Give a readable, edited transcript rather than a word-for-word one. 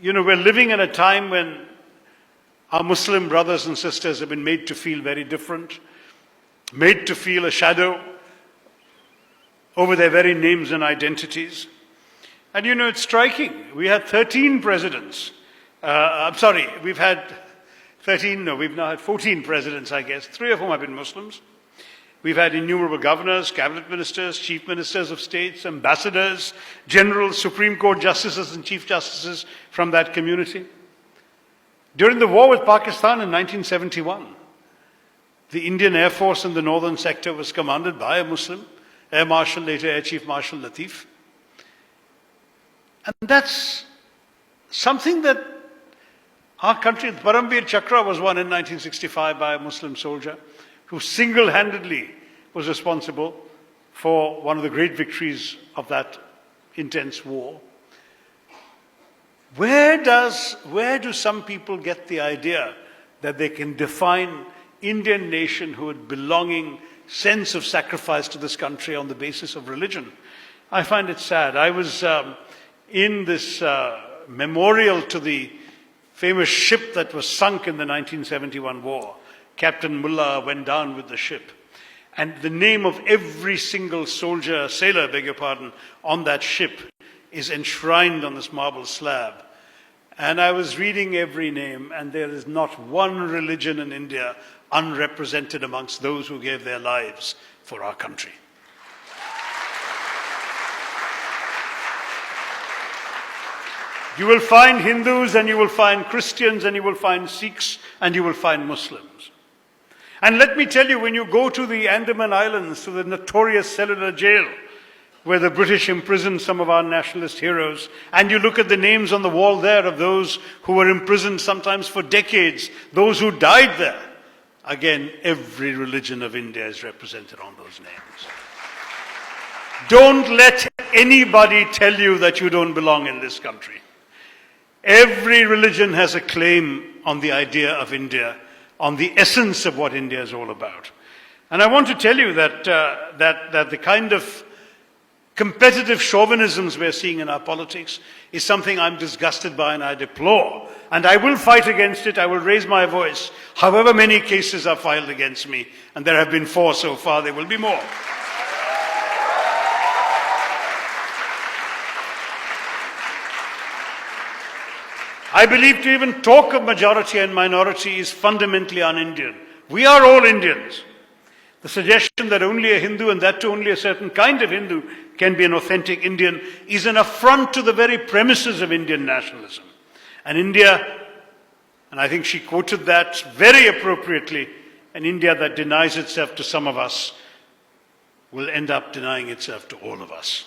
we're living in a time when our Muslim brothers and sisters have been made to feel very different, made to feel a shadow over their very names and identities. And it's striking. We had 13 presidents. We've had 13, no, we've now had 14 presidents, I guess, 3 of whom have been Muslims. We've had innumerable governors, cabinet ministers, chief ministers of states, ambassadors, generals, Supreme Court justices and chief justices from that community. During the war with Pakistan in 1971, the Indian Air Force in the northern sector was commanded by a Muslim, Air Marshal, later Air Chief Marshal Latif. And that's something that our country, the Parambir Chakra was won in 1965 by a Muslim soldier who single-handedly was responsible for one of the great victories of that intense war. Where do some people get the idea that they can define Indian nationhood, belonging, sense of sacrifice to this country on the basis of religion? I find it sad. I was in this memorial to the famous ship that was sunk in the 1971 war. Captain Mullah went down with the ship. And the name of every single sailor, on that ship is enshrined on this marble slab. And I was reading every name, and there is not one religion in India unrepresented amongst those who gave their lives for our country. You will find Hindus, and you will find Christians, and you will find Sikhs, and you will find Muslims. And let me tell you, when you go to the Andaman Islands, to the notorious cellular jail, where the British imprisoned some of our nationalist heroes, and you look at the names on the wall there of those who were imprisoned sometimes for decades, those who died there, again, every religion of India is represented on those names. Don't let anybody tell you that you don't belong in this country. Every religion has a claim on the idea of India, on the essence of what India is all about. And I want to tell you that the kind of competitive chauvinisms we're seeing in our politics is something I'm disgusted by and I deplore. And I will fight against it. I will raise my voice. However many cases are filed against me, and there have been 4 so far, there will be more. I believe to even talk of majority and minority is fundamentally un-Indian. We are all Indians. The suggestion that only a Hindu, and that too only a certain kind of Hindu, can be an authentic Indian is an affront to the very premises of Indian nationalism. And India, and I think she quoted that very appropriately, an India that denies itself to some of us will end up denying itself to all of us.